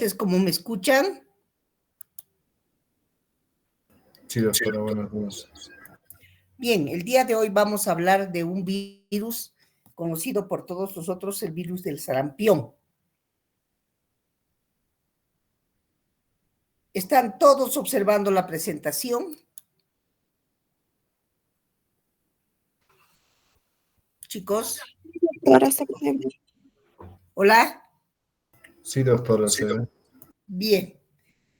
Entonces, ¿cómo me escuchan? Sí, doctora, buenos días. Bien, el día de hoy vamos a hablar de un virus conocido por todos nosotros, el virus del sarampión. ¿Están todos observando la presentación? Chicos. Ahora se puede ver. Hola. Sí, doctora, se ve. Bien.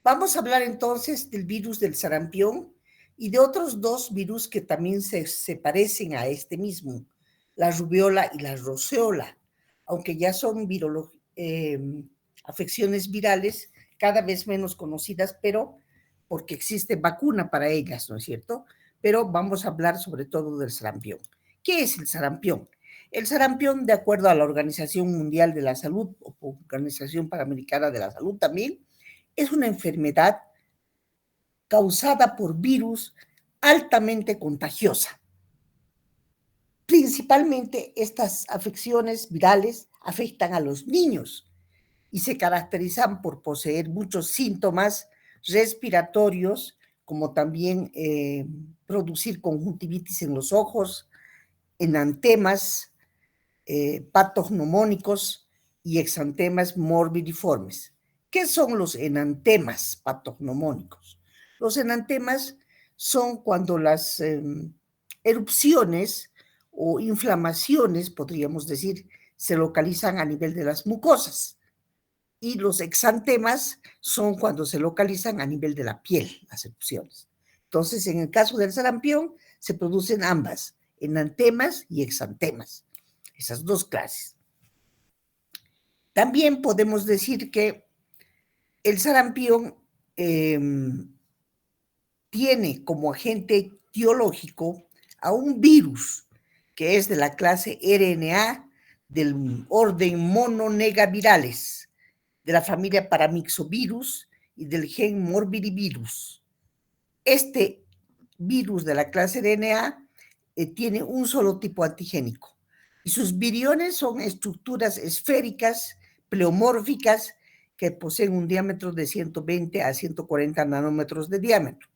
Vamos a hablar entonces del virus del sarampión y de otros dos virus que también se parecen a este mismo, la rubiola y la roceola, aunque ya son afecciones virales cada vez menos conocidas, pero porque existe vacuna para ellas, ¿no es cierto? Pero vamos a hablar sobre todo del sarampión. ¿Qué es el sarampión? El sarampión, de acuerdo a la Organización Mundial de la Salud o Organización Panamericana de la Salud también, es una enfermedad causada por virus altamente contagiosa. Principalmente estas afecciones virales afectan a los niños y se caracterizan por poseer muchos síntomas respiratorios, como también producir conjuntivitis en los ojos, enantemas, patognomónicos y exantemas morbidiformes. ¿Qué son los enantemas patognomónicos? Los enantemas son cuando las erupciones o inflamaciones, podríamos decir, se localizan a nivel de las mucosas. Y los exantemas son cuando se localizan a nivel de la piel, las erupciones. Entonces, en el caso del sarampión, se producen ambas, enantemas y exantemas, esas dos clases. También podemos decir que el sarampión tiene como agente etiológico a un virus que es de la clase RNA del orden mononegavirales, de la familia Paramyxovirus y del gen Morbillivirus. Este virus de la clase RNA tiene un solo tipo antigénico y sus viriones son estructuras esféricas, pleomórficas, que poseen un diámetro de 120 a 140 nanómetros de diámetro.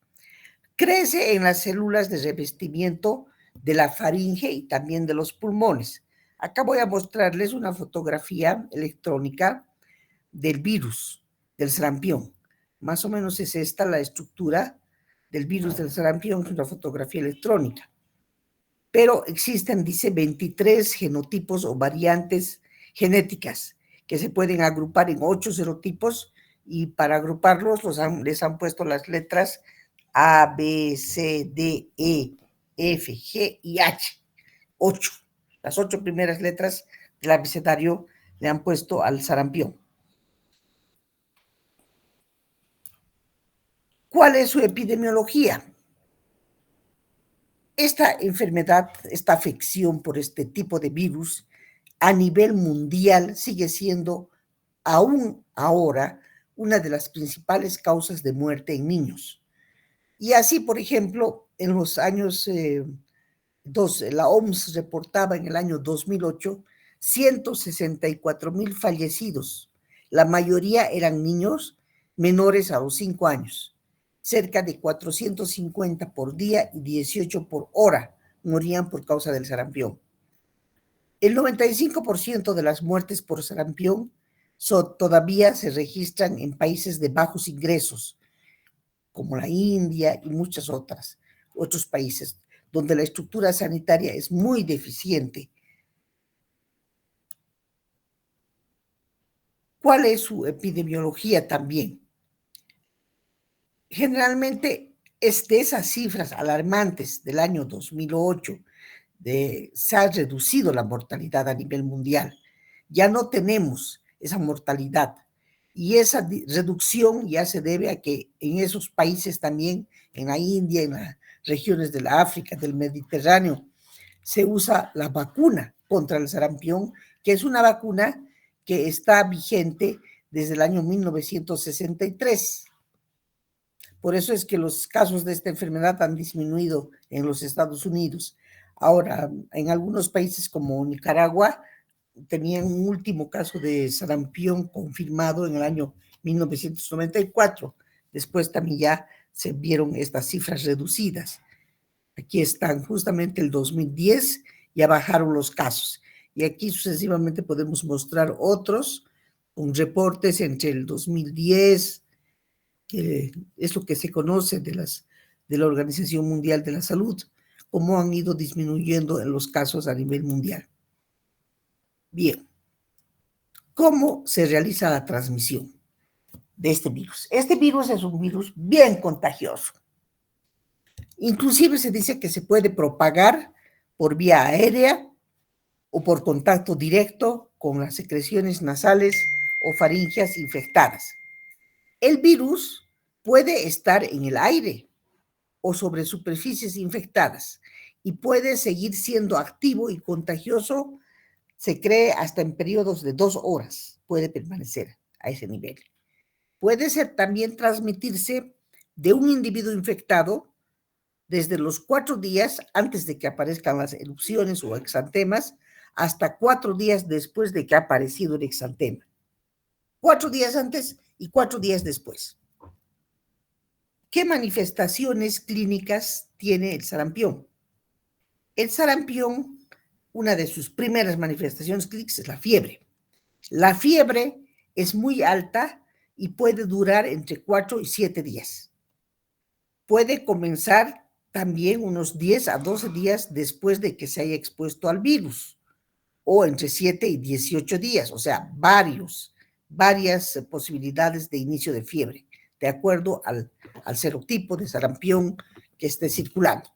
Crece en las células de revestimiento de la faringe y también de los pulmones. Acá voy a mostrarles una fotografía electrónica del virus, del sarampión. Más o menos es esta la estructura del virus del sarampión, es una fotografía electrónica. Pero existen, dice, 23 genotipos o variantes genéticas que se pueden agrupar en 8 serotipos y para agruparlos les han puesto las letras A, B, C, D, E, F, G y H. 8. Las 8 primeras letras del abecedario le han puesto al sarampión. ¿Cuál es su epidemiología? Esta enfermedad, esta afección por este tipo de virus a nivel mundial sigue siendo aún ahora una de las principales causas de muerte en niños. Y así, por ejemplo, en los años la OMS reportaba en el año 2008 164,000 fallecidos. La mayoría eran niños menores a los 5 años. Cerca de 450 por día y 18 por hora morían por causa del sarampión. El 95% de las muertes por sarampión todavía se registran en países de bajos ingresos, como la India y muchos otros países, donde la estructura sanitaria es muy deficiente. ¿Cuál es su epidemiología también? Generalmente es de esas cifras alarmantes del año 2008, se ha reducido la mortalidad a nivel mundial. Ya no tenemos esa mortalidad. Y esa reducción ya se debe a que en esos países también, en la India, en las regiones de la África, del Mediterráneo, se usa la vacuna contra el sarampión, que es una vacuna que está vigente desde el año 1963. Por eso es que los casos de esta enfermedad han disminuido en los Estados Unidos. Ahora, en algunos países como Nicaragua, tenían un último caso de sarampión confirmado en el año 1994. Después también ya se vieron estas cifras reducidas. Aquí están justamente el 2010, ya bajaron los casos. Y aquí sucesivamente podemos mostrar otros con reportes entre el 2010, que es lo que se conoce de la Organización Mundial de la Salud, cómo han ido disminuyendo en los casos a nivel mundial. Bien, ¿cómo se realiza la transmisión de este virus? Este virus es un virus bien contagioso. Inclusive se dice que se puede propagar por vía aérea o por contacto directo con las secreciones nasales o faringeas infectadas. El virus puede estar en el aire o sobre superficies infectadas y puede seguir siendo activo y contagioso, se cree, hasta en periodos de 2 horas, puede permanecer a ese nivel. Puede ser también transmitirse de un individuo infectado desde los 4 días antes de que aparezcan las erupciones o exantemas hasta 4 días después de que ha aparecido el exantema. 4 días antes y 4 días después. ¿Qué manifestaciones clínicas tiene el sarampión? El sarampión, una de sus primeras manifestaciones clínicas es la fiebre. La fiebre es muy alta y puede durar entre 4 y 7 días. Puede comenzar también unos 10 a 12 días después de que se haya expuesto al virus, o entre 7 y 18 días, o sea, varias posibilidades de inicio de fiebre, de acuerdo al serotipo de sarampión que esté circulando.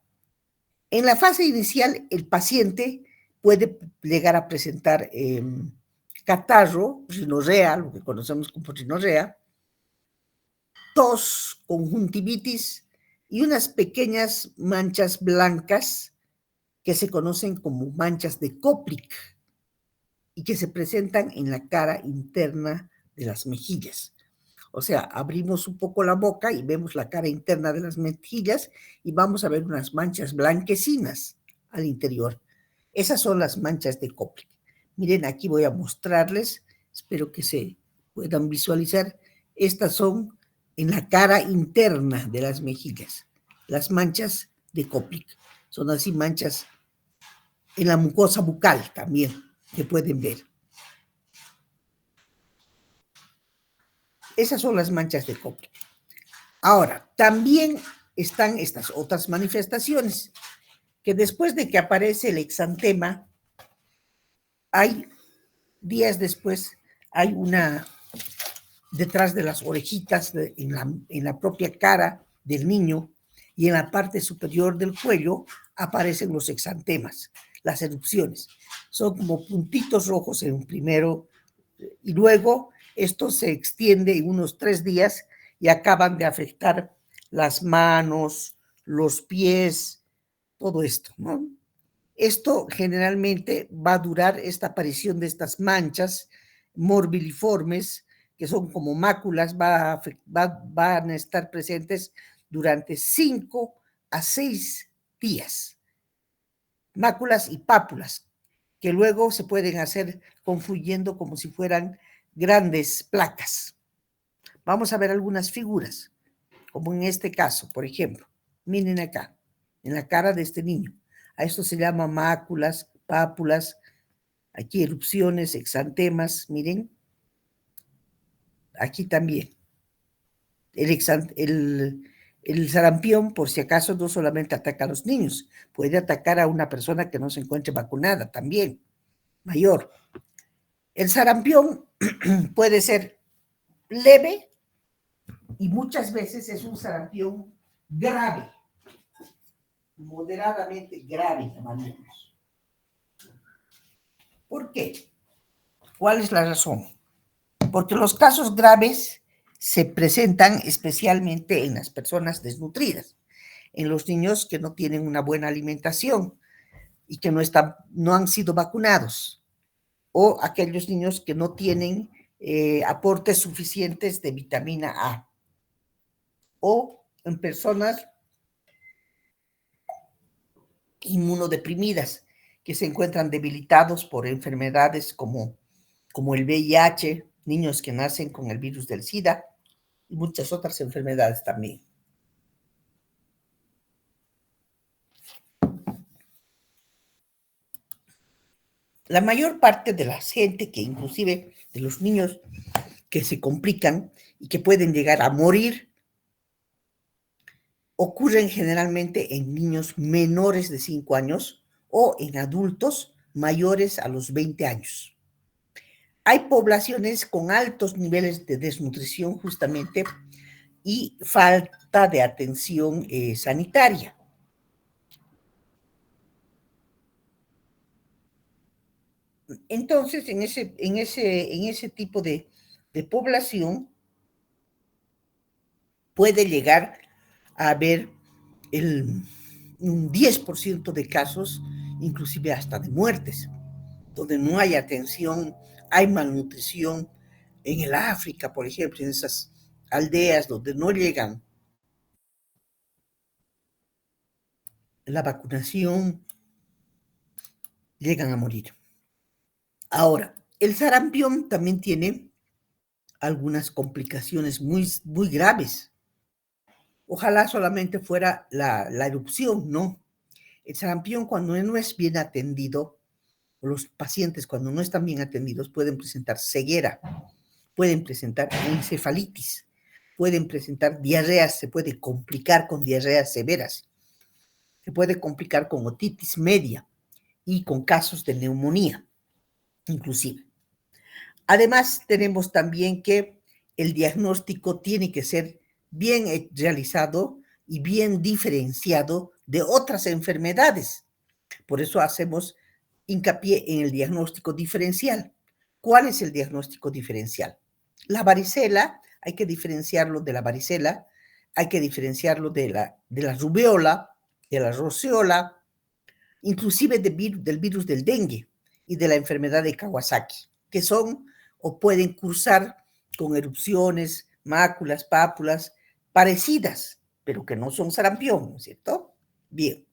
En la fase inicial, el paciente puede llegar a presentar catarro, rinorrea, lo que conocemos como rinorrea, tos, conjuntivitis y unas pequeñas manchas blancas que se conocen como manchas de Koplik y que se presentan en la cara interna de las mejillas. O sea, abrimos un poco la boca y vemos la cara interna de las mejillas y vamos a ver unas manchas blanquecinas al interior. Esas son las manchas de Koplik. Miren, aquí voy a mostrarles, espero que se puedan visualizar. Estas son en la cara interna de las mejillas, las manchas de Koplik. Son así manchas en la mucosa bucal también, que pueden ver. Esas son las manchas de Koplik. Ahora, también están estas otras manifestaciones, que después de que aparece el exantema, hay días después, hay una, detrás de las orejitas, en la propia cara del niño y en la parte superior del cuello, aparecen los exantemas, las erupciones. Son como puntitos rojos en un primero, y luego esto se extiende en unos 3 días y acaban de afectar las manos, los pies, todo esto, ¿no? Esto generalmente va a durar, esta aparición de estas manchas morbiliformes, que son como máculas, van a estar presentes durante 5 a 6 días. Máculas y pápulas, que luego se pueden hacer confluyendo como si fueran grandes placas. Vamos a ver algunas figuras, como en este caso, por ejemplo. Miren acá, en la cara de este niño. A esto se llama máculas, pápulas, aquí erupciones, exantemas, miren. Aquí también. El sarampión, por si acaso, no solamente ataca a los niños, puede atacar a una persona que no se encuentre vacunada también, mayor. El sarampión puede ser leve y muchas veces es un sarampión grave, moderadamente grave, llamaremos. ¿Por qué? ¿Cuál es la razón? Porque los casos graves se presentan especialmente en las personas desnutridas, en los niños que no tienen una buena alimentación y que no han sido vacunados, o aquellos niños que no tienen aportes suficientes de vitamina A, o en personas inmunodeprimidas que se encuentran debilitados por enfermedades como el VIH, niños que nacen con el virus del SIDA, y muchas otras enfermedades también. La mayor parte de la gente, que inclusive de los niños que se complican y que pueden llegar a morir, ocurren generalmente en niños menores de 5 años o en adultos mayores a los 20 años. Hay poblaciones con altos niveles de desnutrición justamente y falta de atención sanitaria. Entonces, en ese tipo de población puede llegar a haber un 10% de casos, inclusive hasta de muertes, donde no hay atención, hay malnutrición. En el África, por ejemplo, en esas aldeas donde no llegan la vacunación, llegan a morir. Ahora, el sarampión también tiene algunas complicaciones muy graves. Ojalá solamente fuera la erupción, ¿no? El sarampión, cuando no es bien atendido, o los pacientes cuando no están bien atendidos, pueden presentar ceguera, pueden presentar encefalitis, pueden presentar diarreas, se puede complicar con diarreas severas, se puede complicar con otitis media y con casos de neumonía, inclusive. Además, tenemos también que el diagnóstico tiene que ser bien realizado y bien diferenciado de otras enfermedades. Por eso hacemos hincapié en el diagnóstico diferencial. ¿Cuál es el diagnóstico diferencial? La varicela, hay que diferenciarlo de la varicela, hay que diferenciarlo de la rubeola, de la roceola, inclusive del virus del dengue y de la enfermedad de Kawasaki, que son o pueden cursar con erupciones, máculas, pápulas parecidas, pero que no son sarampión, ¿no es cierto? Bien,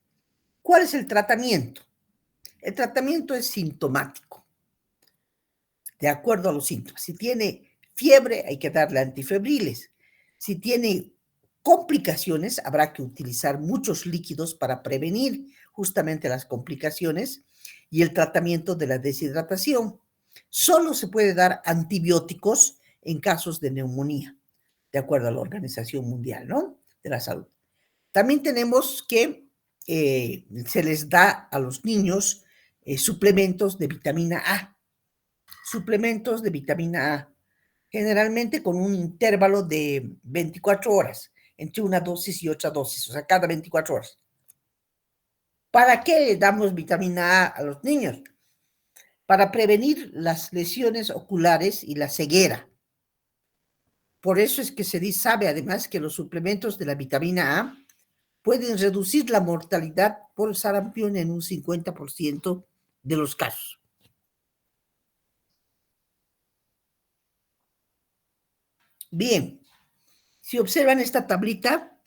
¿cuál es el tratamiento? El tratamiento es sintomático, de acuerdo a los síntomas. Si tiene fiebre, hay que darle antifebriles. Si tiene complicaciones, habrá que utilizar muchos líquidos para prevenir justamente las complicaciones y el tratamiento de la deshidratación. Solo se puede dar antibióticos en casos de neumonía, de acuerdo a la Organización Mundial, ¿no?, de la Salud. También tenemos que se les da a los niños suplementos de vitamina A, suplementos de vitamina A, generalmente con un intervalo de 24 horas, entre una dosis y otra dosis, o sea, cada 24 horas. ¿Para qué le damos vitamina A los niños? Para prevenir las lesiones oculares y la ceguera. Por eso es que sabe además que los suplementos de la vitamina A pueden reducir la mortalidad por sarampión en un 50% de los casos. Bien, si observan esta tablita,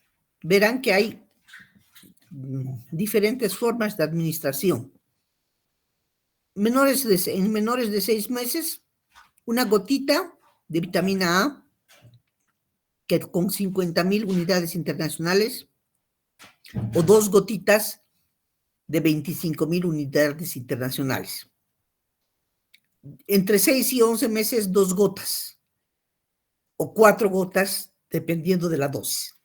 verán que hay diferentes formas de administración. En menores de 6 meses, una gotita de vitamina A, que con 50,000 unidades internacionales, o 2 gotitas de 25,000 unidades internacionales. Entre 6 y 11 meses, 2 gotas, o 4 gotas, dependiendo de la dosis.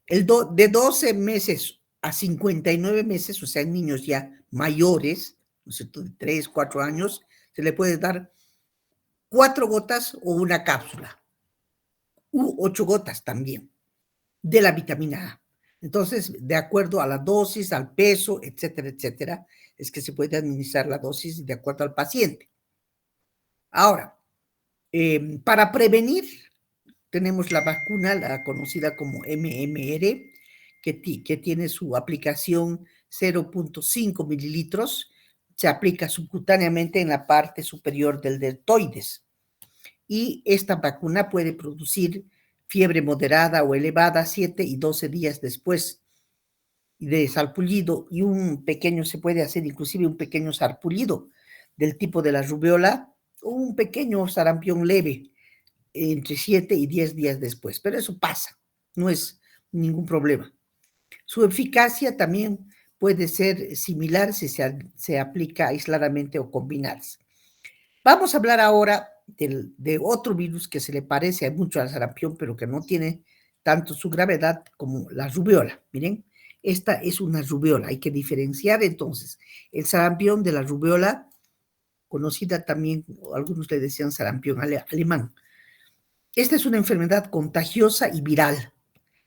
De 12 meses a 59 meses, o sea, en niños ya mayores, ¿no es cierto?, de 3, 4 años, se le puede dar 4 gotas o una cápsula, u 8 gotas también, de la vitamina A. Entonces, de acuerdo a la dosis, al peso, etcétera, etcétera, es que se puede administrar la dosis de acuerdo al paciente. Ahora, para prevenir, tenemos la vacuna, la conocida como MMR, que tiene su aplicación 0.5 mililitros, se aplica subcutáneamente en la parte superior del deltoides. Y esta vacuna puede producir fiebre moderada o elevada 7 y 12 días después de sarpullido, y se puede hacer inclusive un pequeño sarpullido del tipo de la rubeola o un pequeño sarampión leve, entre 7 y 10 días después, pero eso pasa, no es ningún problema. Su eficacia también puede ser similar si se aplica aisladamente o combinarse. Vamos a hablar ahora de otro virus que se le parece mucho al sarampión, pero que no tiene tanto su gravedad como la rubiola. Miren, esta es una rubiola. Hay que diferenciar entonces el sarampión de la rubiola, conocida también, algunos le decían sarampión alemán. Esta es una enfermedad contagiosa y viral.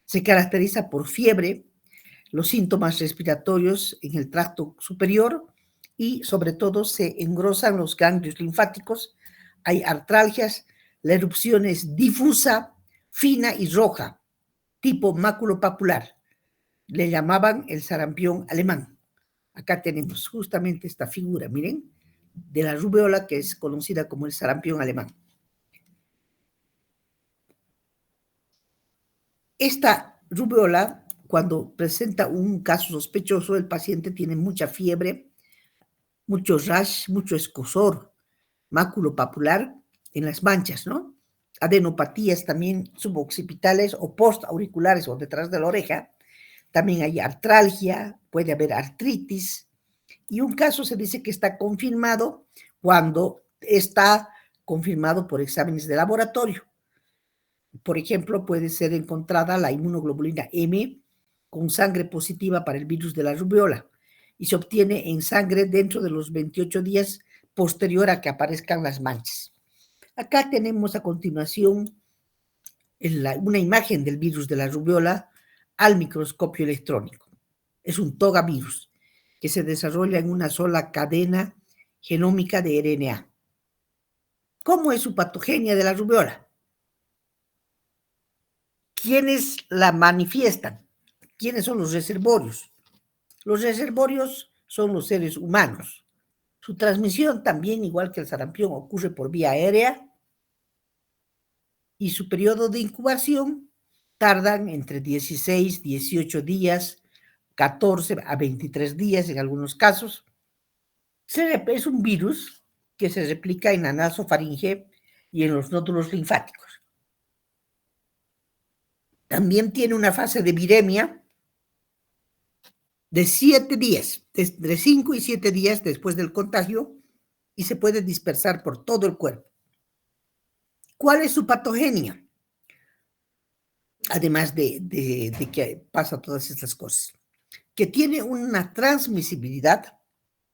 Se caracteriza por fiebre, los síntomas respiratorios en el tracto superior y sobre todo se engrosan los ganglios linfáticos, hay artralgias, la erupción es difusa, fina y roja, tipo maculopapular. Le llamaban el sarampión alemán. Acá tenemos justamente esta figura, miren, de la rubiola que es conocida como el sarampión alemán. Esta rubiola, cuando presenta un caso sospechoso, el paciente tiene mucha fiebre, mucho rash, mucho escozor, maculopapular en las manchas, ¿no? Adenopatías también suboccipitales o postauriculares o detrás de la oreja. También hay artralgia, puede haber artritis. Y un caso se dice que está confirmado cuando está confirmado por exámenes de laboratorio. Por ejemplo, puede ser encontrada la inmunoglobulina M con sangre positiva para el virus de la rubiola y se obtiene en sangre dentro de los 28 días posterior a que aparezcan las manchas. Acá tenemos a continuación una imagen del virus de la rubiola al microscopio electrónico. Es un togavirus que se desarrolla en una sola cadena genómica de RNA. ¿Cómo es su patogenia de la rubiola? ¿Quiénes la manifiestan? ¿Quiénes son los reservorios? Los reservorios son los seres humanos. Su transmisión también, igual que el sarampión, ocurre por vía aérea y su periodo de incubación tardan entre 16, 18 días, 14 a 23 días en algunos casos. Es un virus que se replica en la nasofaringe y en los nódulos linfáticos. También tiene una fase de viremia de 7 días, de 5 y 7 días después del contagio, y se puede dispersar por todo el cuerpo. ¿Cuál es su patogenia? Además de que pasa todas estas cosas. Que tiene una transmisibilidad,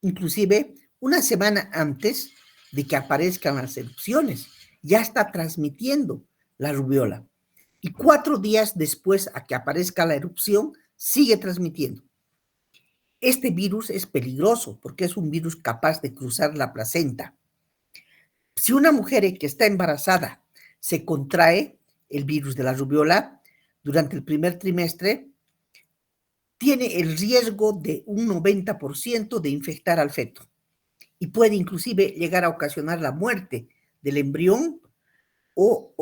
inclusive una semana antes de que aparezcan las erupciones, ya está transmitiendo la rubiola. Y 4 días después a que aparezca la erupción, sigue transmitiendo. Este virus es peligroso porque es un virus capaz de cruzar la placenta. Si una mujer que está embarazada se contrae el virus de la rubiola durante el primer trimestre, tiene el riesgo de un 90% de infectar al feto y puede inclusive llegar a ocasionar la muerte del embrión o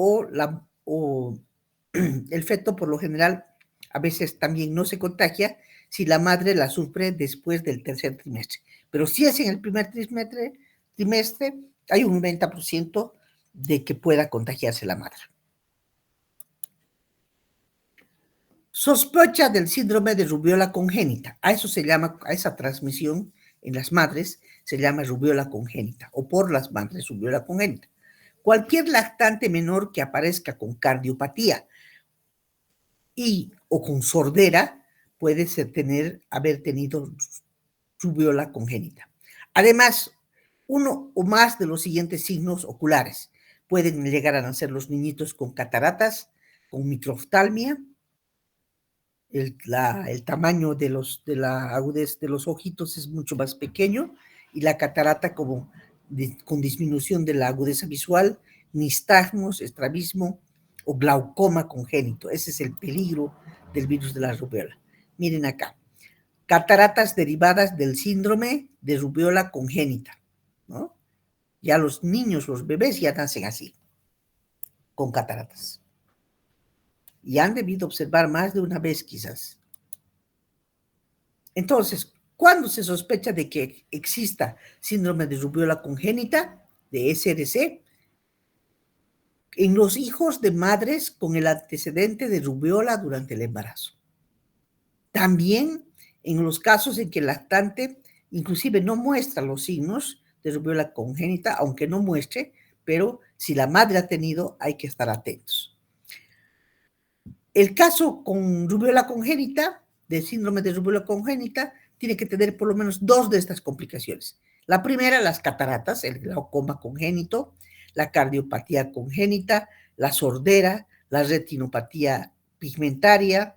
el feto por lo general a veces también no se contagia si la madre la sufre después del tercer trimestre. Pero si es en el primer trimestre hay un 90% de que pueda contagiarse la madre. Sospecha del síndrome de rubiola congénita. A eso se llama, a esa transmisión en las madres se llama rubiola congénita o por las madres rubiola congénita. Cualquier lactante menor que aparezca con cardiopatía o con sordera puede haber tenido rubiola congénita. Además, uno o más de los siguientes signos oculares. Pueden llegar a nacer los niñitos con cataratas, con microftalmia, el tamaño de la agudez de los ojitos es mucho más pequeño y la catarata con disminución de la agudeza visual, nistagmos, estrabismo o glaucoma congénito. Ese es el peligro del virus de la rubiola. Miren acá, cataratas derivadas del síndrome de rubiola congénita, ¿no? Ya los niños, los bebés ya nacen así, con cataratas. Y han debido observar más de una vez quizás. Entonces, ¿cuándo se sospecha de que exista síndrome de rubiola congénita, de SRC? en los hijos de madres con el antecedente de rubiola durante el embarazo. También en los casos en que el lactante inclusive no muestra los signos de rubiola congénita, aunque no muestre, pero si la madre ha tenido, hay que estar atentos. El caso con rubiola congénita, de síndrome de rubiola congénita, tiene que tener por lo menos 2 de estas complicaciones. La primera, las cataratas, el glaucoma congénito, la cardiopatía congénita, la sordera, la retinopatía pigmentaria,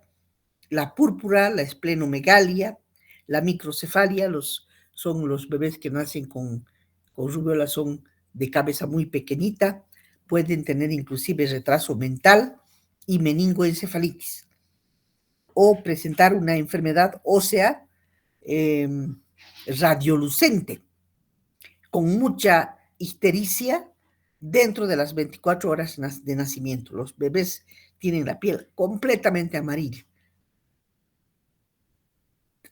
la púrpura, la esplenomegalia, la microcefalia, son los bebés que nacen con rubiola, son de cabeza muy pequeñita, pueden tener inclusive retraso mental y meningoencefalitis, o presentar una enfermedad ósea radiolucente, con mucha ictericia dentro de las 24 horas de nacimiento. Los bebés tienen la piel completamente amarilla.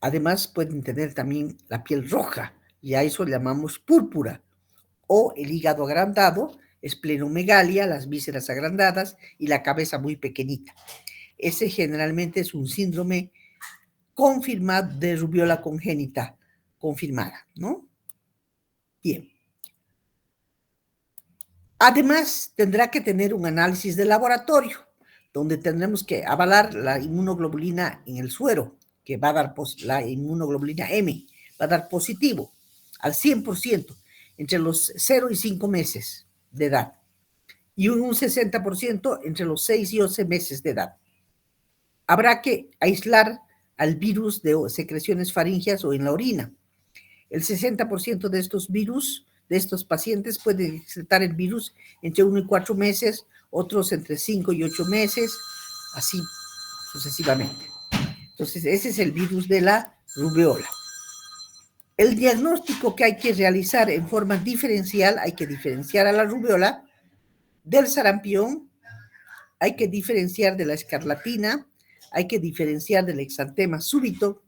Además, pueden tener también la piel roja, y a eso le llamamos púrpura, o el hígado agrandado, esplenomegalia, las vísceras agrandadas y la cabeza muy pequeñita. Ese generalmente es un síndrome confirmado de rubiola congénita, confirmada, ¿no? Bien. Además, tendrá que tener un análisis de laboratorio, donde tendremos que avalar la inmunoglobulina en el suero, que va a dar la inmunoglobulina M, va a dar positivo al 100% entre los 0 y 5 meses de edad, y un 60% entre los 6 y 11 meses de edad. Habrá que aislar al virus de secreciones faríngeas o en la orina. El 60% de estos virus, de estos pacientes, pueden excretar el virus entre 1 y 4 meses, otros entre 5 y 8 meses, así sucesivamente. Entonces, ese es el virus de la rubiola. El diagnóstico que hay que realizar en forma diferencial, hay que diferenciar a la rubiola del sarampión, hay que diferenciar de la escarlatina, hay que diferenciar del exantema súbito,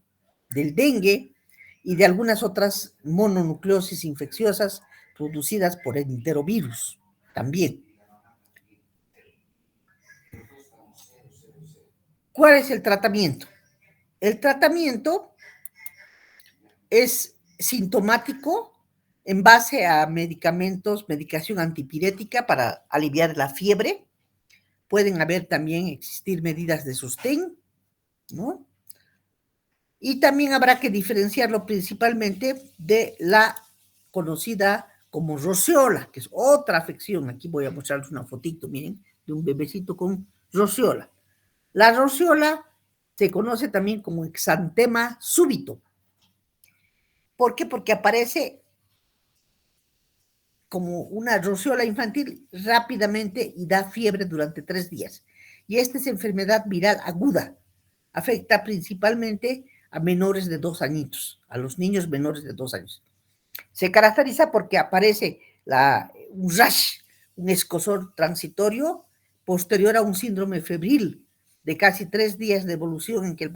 del dengue y de algunas otras mononucleosis infecciosas producidas por el enterovirus también. ¿Cuál es el tratamiento? El tratamiento es sintomático en base a medicamentos, medicación antipirética para aliviar la fiebre. Pueden existir medidas de sostén, ¿no? Y también habrá que diferenciarlo principalmente de la conocida como roceola, que es otra afección. Aquí voy a mostrarles una fotito, miren, de un bebecito con roceola. La roceola se conoce también como exantema súbito. ¿Por qué? Porque aparece como una roceola infantil rápidamente y da fiebre durante 3 días. Y esta es enfermedad viral aguda. Afecta principalmente a menores de 2 añitos, a los niños menores de 2 años. Se caracteriza porque aparece un rash, un escozor transitorio posterior a un síndrome febril de casi 3 días de evolución en que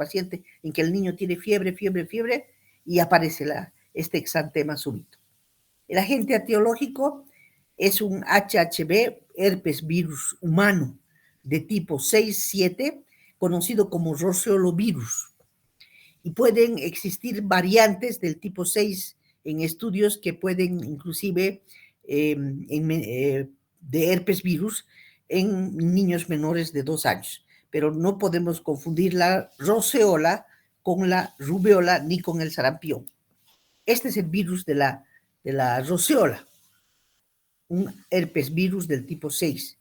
el niño tiene fiebre, y aparece este exantema súbito. El agente etiológico es un HHV, herpes virus humano, de tipo 6-7, conocido como roseolovirus. Y pueden existir variantes del tipo 6 en estudios que pueden inclusive de herpes virus en niños menores de 2 años. Pero no podemos confundir la roceola con la rubiola ni con el sarampión. Este es el virus de la roceola, un herpes virus del tipo 6.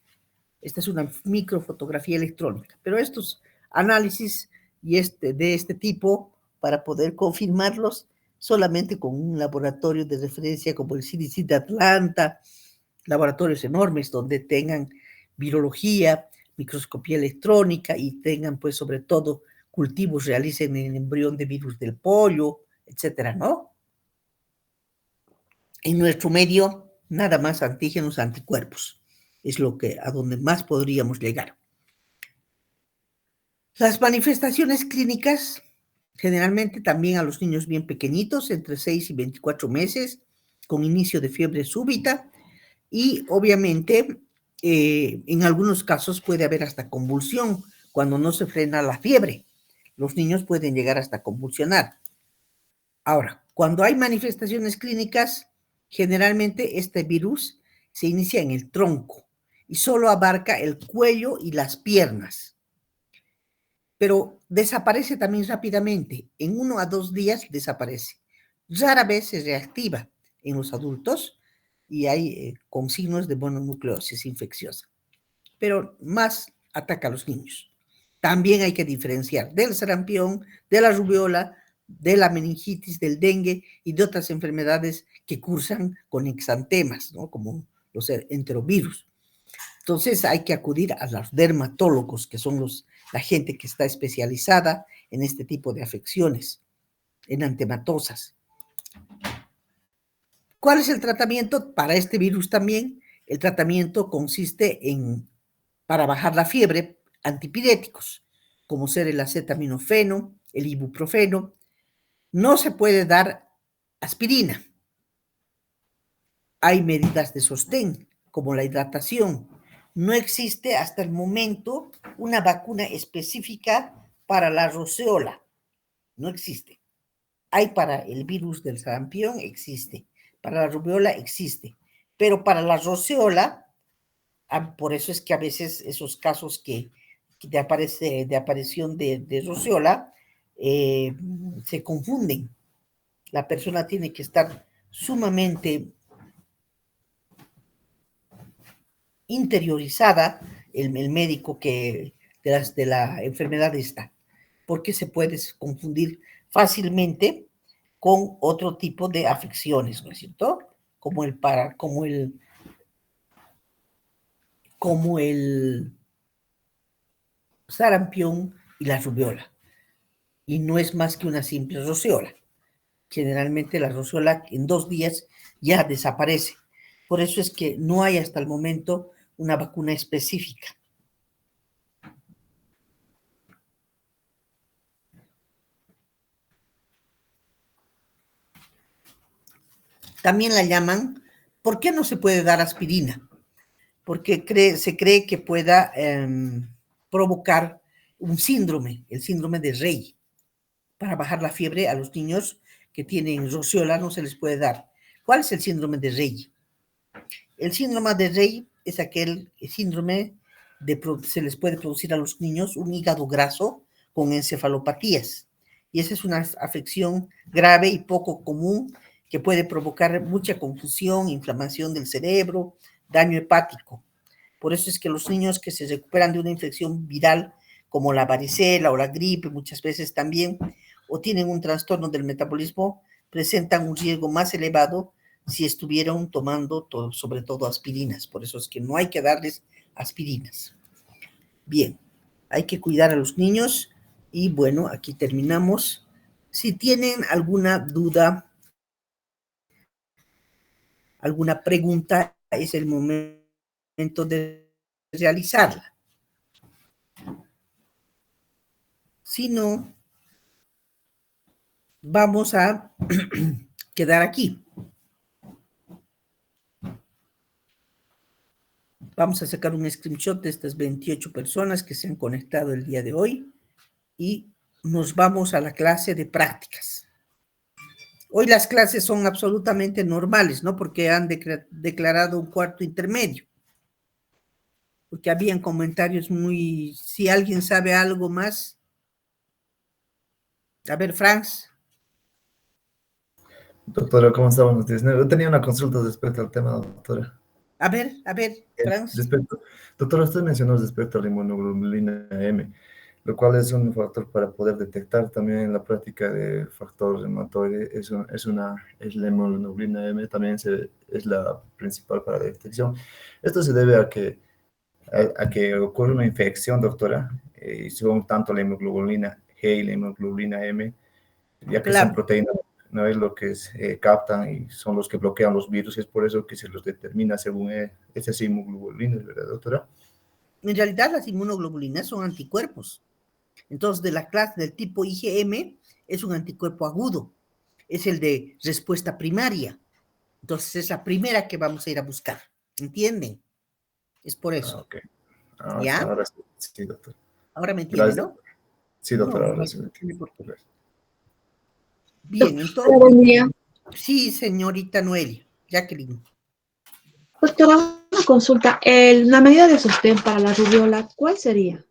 Esta es una microfotografía electrónica, pero estos análisis de este tipo, para poder confirmarlos, solamente con un laboratorio de referencia como el CDC de Atlanta, laboratorios enormes donde tengan virología, microscopía electrónica y tengan, pues, sobre todo, cultivos, realicen el embrión de virus del polio, etcétera, ¿no? En nuestro medio, nada más antígenos, anticuerpos. Es a donde más podríamos llegar. Las manifestaciones clínicas, generalmente también a los niños bien pequeñitos, entre 6 y 24 meses, con inicio de fiebre súbita, y obviamente En algunos casos puede haber hasta convulsión cuando no se frena la fiebre. Los niños pueden llegar hasta convulsionar. Ahora, cuando hay manifestaciones clínicas, generalmente este virus se inicia en el tronco y solo abarca el cuello y las piernas, pero desaparece también rápidamente. En 1 a 2 días desaparece. Rara vez se reactiva en los adultos y hay con signos de mononucleosis infecciosa, pero más ataca a los niños. También hay que diferenciar del sarampión, de la rubiola, de la meningitis, del dengue y de otras enfermedades que cursan con exantemas, ¿no? Como los enterovirus. Entonces hay que acudir a los dermatólogos, que son la gente que está especializada en este tipo de afecciones, en antematosas. ¿Cuál es el tratamiento para este virus también? El tratamiento consiste para bajar la fiebre, antipiréticos, como ser el acetaminofeno, el ibuprofeno. No se puede dar aspirina. Hay medidas de sostén, como la hidratación. No existe hasta el momento una vacuna específica para la roceola. No existe. Hay para el virus del sarampión, existe. Para la rubiola existe. Pero para la roceola, por eso es que a veces esos casos de aparición de roceola se confunden. La persona tiene que estar sumamente interiorizada, el médico de la enfermedad esta, porque se puede confundir fácilmente con otro tipo de afecciones, ¿no es cierto? Como el sarampión y la rubiola. Y no es más que una simple roceola. Generalmente la roceola en 2 días ya desaparece. Por eso es que no hay hasta el momento una vacuna específica. También la llaman, ¿por qué no se puede dar aspirina? Porque se cree que pueda provocar un síndrome, el síndrome de Rey. Para bajar la fiebre a los niños que tienen roceola no se les puede dar. ¿Cuál es el síndrome de Rey? El síndrome de Rey es aquel síndrome se les puede producir a los niños un hígado graso con encefalopatías. Y esa es una afección grave y poco común que puede provocar mucha confusión, inflamación del cerebro, daño hepático. Por eso es que los niños que se recuperan de una infección viral, como la varicela o la gripe, muchas veces también, o tienen un trastorno del metabolismo, presentan un riesgo más elevado si estuvieron tomando sobre todo aspirinas. Por eso es que no hay que darles aspirinas. Bien, hay que cuidar a los niños y bueno, aquí terminamos. Si tienen alguna duda, alguna pregunta, es el momento de realizarla. Si no, vamos a quedar aquí. Vamos a sacar un screenshot de estas 28 personas que se han conectado el día de hoy y nos vamos a la clase de prácticas. Hoy las clases son absolutamente normales, ¿no? Porque han declarado un cuarto intermedio. Porque habían comentarios si alguien sabe algo más. A ver, Franz. Doctora, ¿cómo está? Buenos días. Yo tenía una consulta respecto al tema, doctora. A ver, Franz. Doctora, usted mencionó respecto a la inmunoglobulina M, lo cual es un factor para poder detectar también en la práctica de factor reumatoide. Es la inmunoglobulina M, también es la principal para la detección. Esto se debe a que ocurre una infección, doctora, y son tanto la hemoglobina G y la hemoglobina M, ya que son proteínas, no es lo que captan y son los que bloquean los virus, es por eso que se los determina según esas inmunoglobulinas, ¿verdad, doctora? En realidad las inmunoglobulinas son anticuerpos. Entonces, de la clase del tipo IgM es un anticuerpo agudo, es el de respuesta primaria. Entonces, es la primera que vamos a ir a buscar, ¿entienden? Es por Ah, eso. ok. ¿Ya? Ahora sí, sí, doctor. Ahora me entiende, Gracias. ¿no? Sí, doctor, No, ahora no sí me tiene entiendo. por qué. Gracias. Bien, Doctora, buen entonces, día. sí, señorita Noelia, Jacqueline. Doctora, una consulta. La medida de sostén para la rubiola, ¿cuál sería?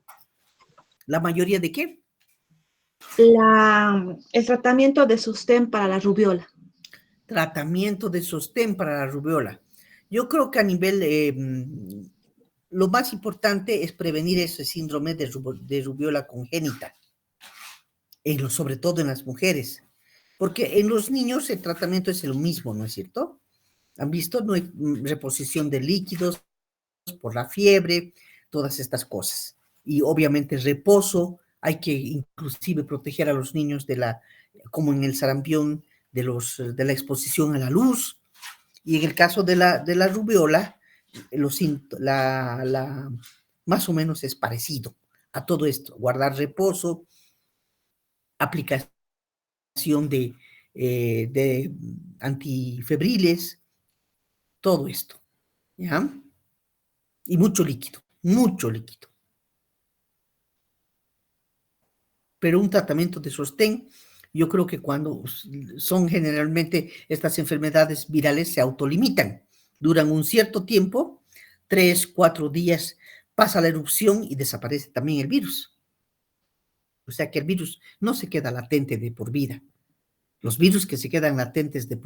¿La mayoría de qué? El tratamiento de sostén para la rubiola. Tratamiento de sostén para la rubiola. Yo creo que a nivel, lo más importante es prevenir ese síndrome de rubiola congénita, sobre todo en las mujeres, porque en los niños el tratamiento es el mismo, ¿no es cierto? ¿Han visto? No hay reposición de líquidos por la fiebre, todas estas cosas. Y obviamente reposo, hay que inclusive proteger a los niños como en el sarampión, de la exposición a la luz. Y en el caso de la rubiola, más o menos es parecido a todo esto. Guardar reposo, aplicación de antifebriles, todo esto. ¿Ya? Y mucho líquido, mucho líquido. Pero un tratamiento de sostén, yo creo que cuando son generalmente estas enfermedades virales se autolimitan, duran un cierto tiempo, 3, 4 días, pasa la erupción y desaparece también el virus. O sea que el virus no se queda latente de por vida. Los virus que se quedan latentes de